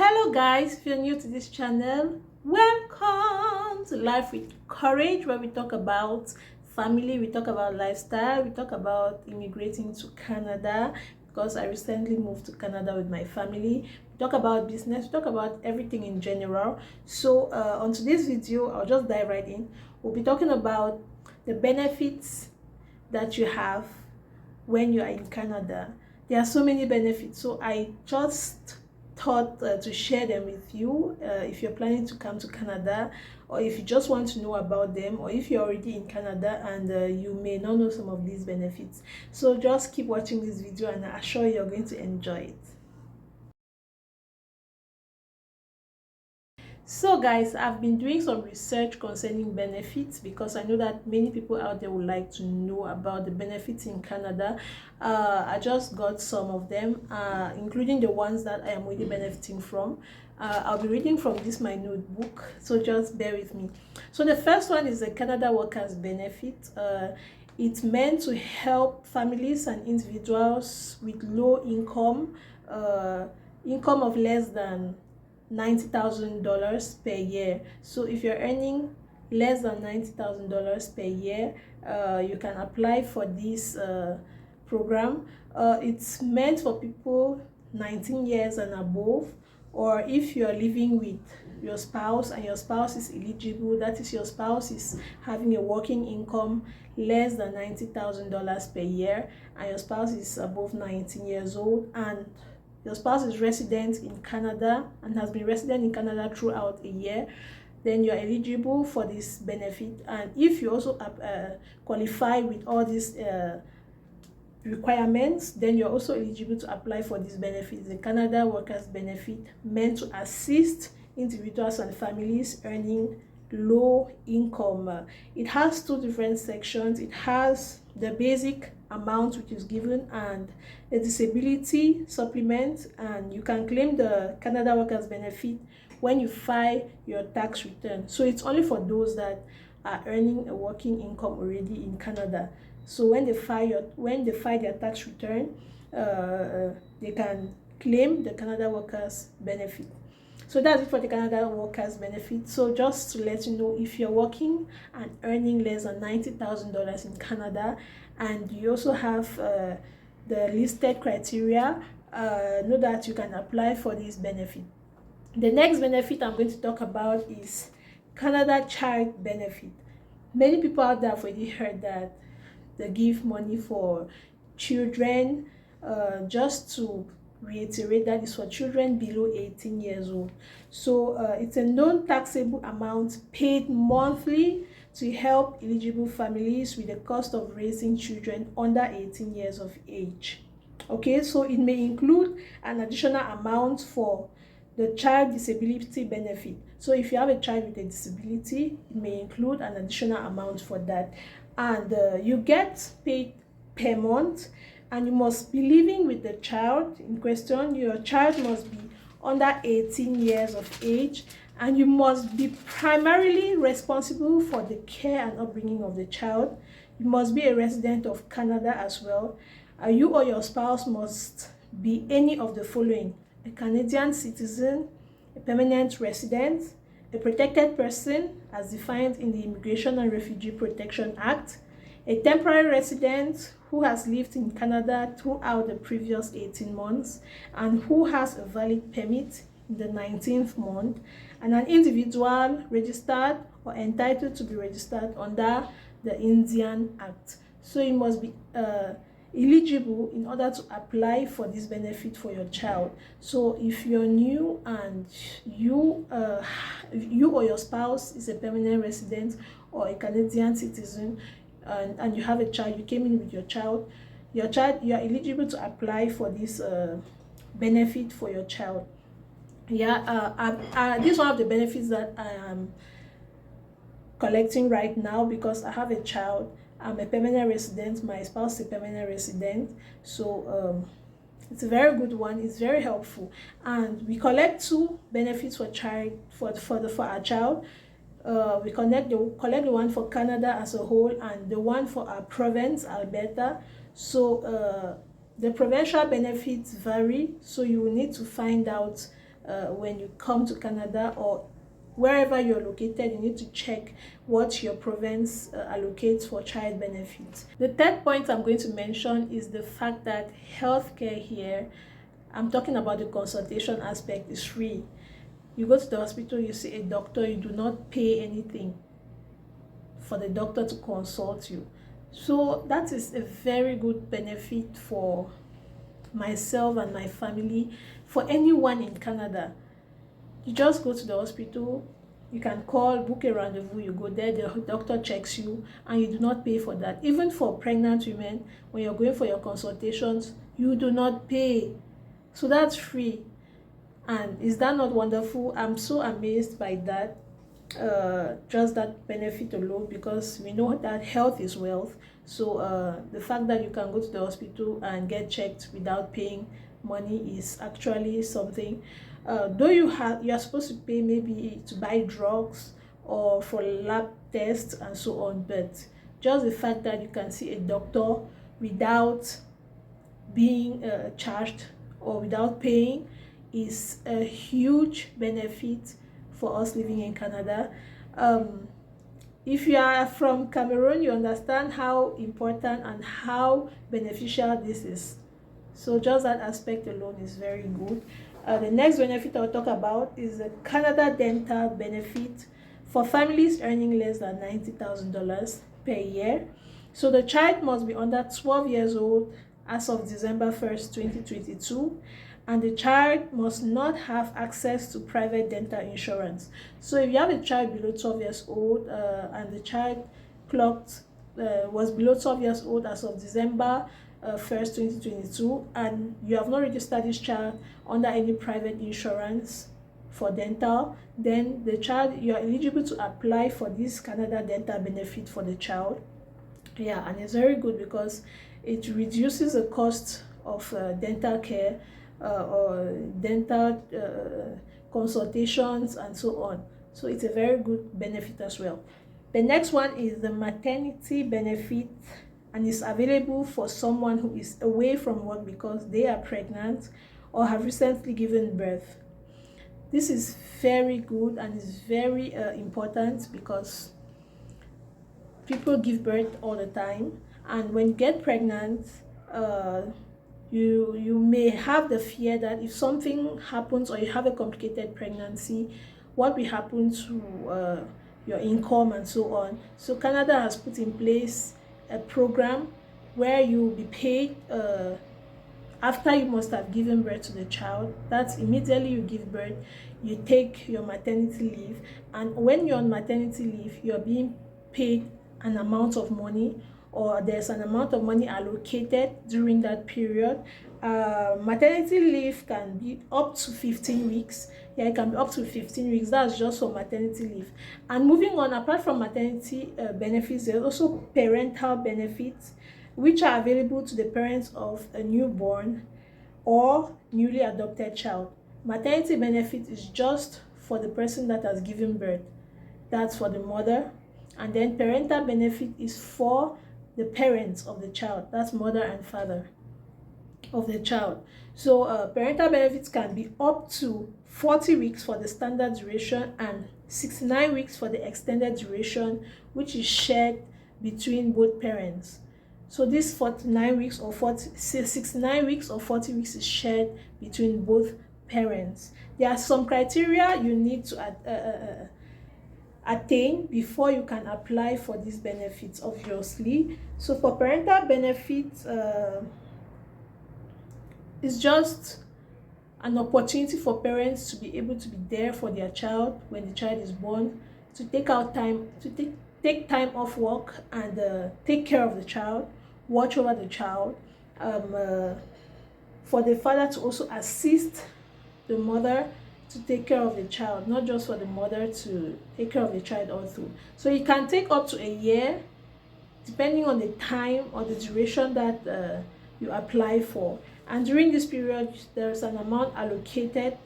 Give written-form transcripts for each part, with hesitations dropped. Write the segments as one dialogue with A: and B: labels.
A: Hello guys, if you're new to this channel, welcome to Life with Courage, where we talk about family, we talk about lifestyle, we talk about immigrating to Canada because I recently moved to Canada with my family. We talk about business, we talk about everything in general. So on today's video, I'll just dive right in. We'll be talking about the benefits that you have when you are in Canada. There are so many benefits, so I just thought to share them with you if you're planning to come to Canada, or if you just want to know about them, or if you're already in Canada and you may not know some of these benefits. So just keep watching this video and I'm sure you're going to enjoy it. So guys, I've been doing some research concerning benefits because I know that many people out there would like to know about the benefits in Canada. I just got some of them, including the ones that I am really benefiting from. I'll be reading from this my notebook, so just bear with me. So the first one is the Canada Workers Benefit. It's meant to help families and individuals with low income, income of less than $90,000 per year. So if you're earning less than $90,000 per year, you can apply for this program. It's meant for people 19 years and above, or if you're living with your spouse and your spouse is eligible, that is, your spouse is having a working income less than $90,000 per year, and your spouse is above 19 years old, and your spouse is resident in Canada and has been resident in Canada throughout a year, then you're eligible for this benefit. And if you also qualify with all these requirements, then you're also eligible to apply for this benefit, the Canada Workers Benefit, meant to assist individuals and families earning low income. It has two different sections. It has the basic amount which is given and a disability supplement, and you can claim the Canada Workers Benefit when you file your tax return. So it's only for those that are earning a working income already in Canada. So when they file their tax return, they can claim the Canada Workers Benefit. So that's it for the Canada Workers Benefit. So just to let you know, if you're working and earning less than $90,000 in Canada, and you also have the listed criteria, know that you can apply for this benefit. The next benefit I'm going to talk about is Canada Child Benefit. Many people out there have already heard that they give money for children. Just to reiterate, that is for children below 18 years old. So it's a non-taxable amount paid monthly to help eligible families with the cost of raising children under 18 years of age. Okay, so it may include an additional amount for the child disability benefit. So if you have a child with a disability, it may include an additional amount for that, and you get paid per month, and you must be living with the child in question. Your child must be under 18 years of age, and you must be primarily responsible for the care and upbringing of the child. You must be a resident of Canada as well. You or your spouse must be any of the following: a Canadian citizen, a permanent resident, a protected person as defined in the Immigration and Refugee Protection Act, a temporary resident who has lived in Canada throughout the previous 18 months and who has a valid permit in the 19th month, and an individual registered or entitled to be registered under the Indian Act. So you must be eligible in order to apply for this benefit for your child. So if you're new and you or your spouse is a permanent resident or a Canadian citizen, and you have a child, you came in with your child, you are eligible to apply for this benefit for your child. This is one of the benefits that I am collecting right now because I have a child. I'm a permanent resident, my spouse is a permanent resident, so it's a very good one. It's very helpful, and we collect two benefits for our child. We collect the one for Canada as a whole and the one for our province, Alberta. So the provincial benefits vary, so you will need to find out when you come to Canada, or wherever you're located, you need to check what your province allocates for child benefits. The third point I'm going to mention is the fact that healthcare here, I'm talking about the consultation aspect, is free. You go to the hospital, you see a doctor, you do not pay anything for the doctor to consult you. So that is a very good benefit for myself and my family, for anyone in Canada. You just go to the hospital, you can call, book a rendezvous, you go there, the doctor checks you, and you do not pay for that. Even for pregnant women, when you're going for your consultations, you do not pay. So that's free. And is that not wonderful? I'm so amazed by that. Just that benefit alone, because we know that health is wealth. So the fact that you can go to the hospital and get checked without paying money is actually something. Though you are supposed to pay maybe to buy drugs or for lab tests and so on, but just the fact that you can see a doctor without being charged or without paying is a huge benefit for us living in Canada. If you are from Cameroon, you understand how important and how beneficial this is. So just that aspect alone is very good. The next benefit I'll talk about is the Canada Dental benefit for families earning less than $90,000 per year. So the child must be under 12 years old as of December 1st, 2022. And the child must not have access to private dental insurance. So if you have a child below 12 years old and the child was below 12 years old as of December 1st, 2022, and you have not registered this child under any private insurance for dental, then the child, you are eligible to apply for this Canada Dental benefit for the child. Yeah, and it's very good because it reduces the cost of dental care or dental consultations and so on. So it's a very good benefit as well. The next one is the maternity benefit, and is available for someone who is away from work because they are pregnant or have recently given birth. This is very good and is very important, because people give birth all the time, and when you get pregnant, you may have the fear that if something happens or you have a complicated pregnancy, what will happen to your income and so on. So Canada has put in place a program where you will be paid after you must have given birth to the child. That's immediately you give birth, you take your maternity leave, and when you're on maternity leave, you're being paid an amount of money, or there's an amount of money allocated during that period. Maternity leave can be up to 15 weeks. Yeah, it can be up to 15 weeks. That's just for maternity leave. And moving on, apart from maternity benefits, there's also parental benefits, which are available to the parents of a newborn or newly adopted child. Maternity benefit is just for the person that has given birth. That's for the mother. And then parental benefit is for the parents of the child. That's mother and father of the child. So parental benefits can be up to 40 weeks for the standard duration and 69 weeks for the extended duration, which is shared between both parents. So this 69 weeks or 40 weeks is shared between both parents. There are some criteria you need to attain before you can apply for these benefits, obviously. So for parental benefits, it's just an opportunity for parents to be able to be there for their child when the child is born, to take time off work and take care of the child, watch over the child, for the father to also assist the mother to take care of the child, not just for the mother to take care of the child all through. So it can take up to a year, depending on the time or the duration that you apply for. And during this period, there's an amount allocated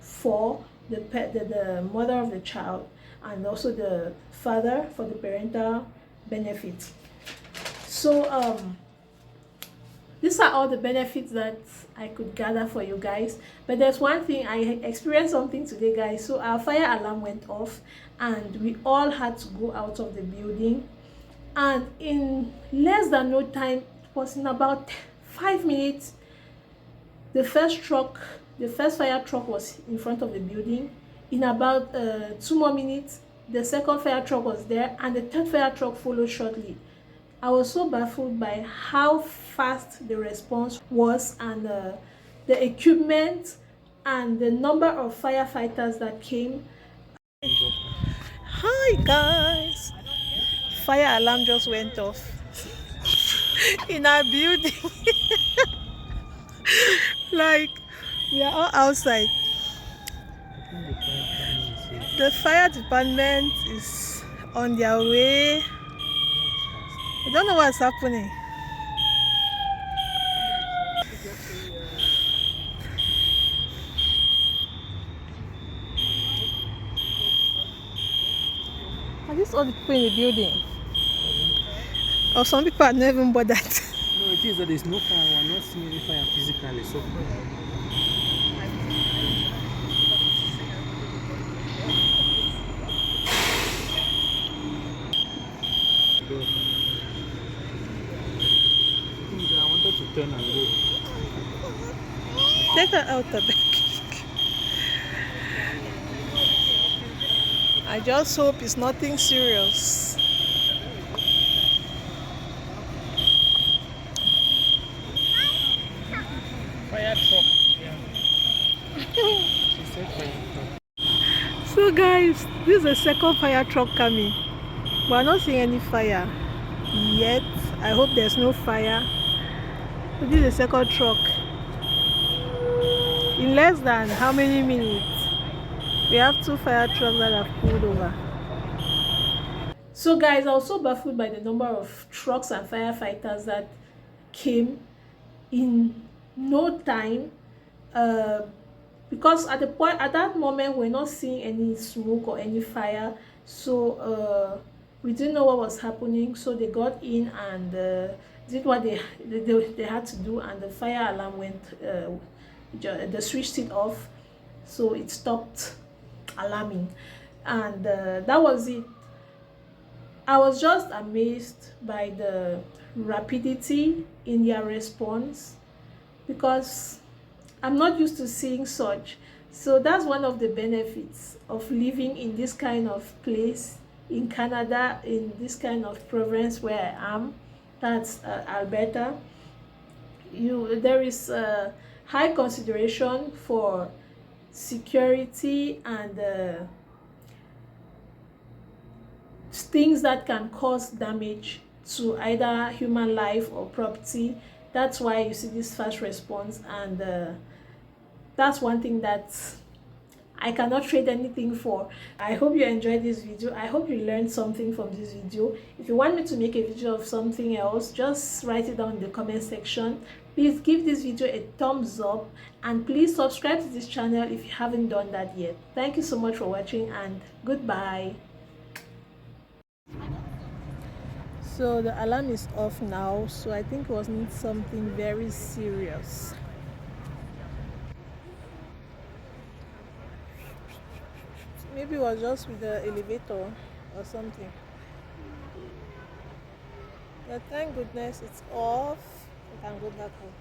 A: for the mother of the child and also the father for the parental benefits. So these are all the benefits that I could gather for you guys. But there's one thing, I experienced something today, guys. So our fire alarm went off and we all had to go out of the building. And in less than no time, it was in about 5 minutes, the first fire truck was in front of the building. In about 2 more minutes, the second fire truck was there, and the third fire truck followed shortly. I was so baffled by how fast the response was, and the equipment and the number of firefighters that came. Hi guys, fire alarm just went off in our building. Like, we are all outside. The fire department is on their way. I don't know what's happening. Are these all the people in the building? Or some people are not even bothered.
B: No, it is that there's no fire. We're not seeing any fire physically. So I wanted to turn and go.
A: Take her out the back. I just hope it's nothing serious.
B: Fire truck. Yeah. She said fire truck.
A: So guys, this is the second fire truck coming. We're not seeing any fire yet. I hope there's no fire. But this is the second truck. In less than how many minutes? We have 2 fire trucks that have pulled over. So guys, I was so baffled by the number of trucks and firefighters that came in no time, because at that moment we're not seeing any smoke or any fire. So we didn't know what was happening. So they got in and did what they had to do, and the fire alarm went, they switched it off, so it stopped alarming, and that was it. I was just amazed by the rapidity in their response, because I'm not used to seeing such. So that's one of the benefits of living in this kind of place in Canada, in this kind of province where I am. That's Alberta. There is high consideration for security and things that can cause damage to either human life or property. That's why you see this fast response, and that's one thing that I cannot trade anything for. I hope you enjoyed this video. I hope you learned something from this video. If you want me to make a video of something else, just write it down in the comment section. Please give this video a thumbs up, and please subscribe to this channel if you haven't done that yet. Thank you so much for watching, and goodbye. So the alarm is off now, so I think it wasn't something very serious. Maybe it was just with the elevator or something. But thank goodness it's off. I can go back home.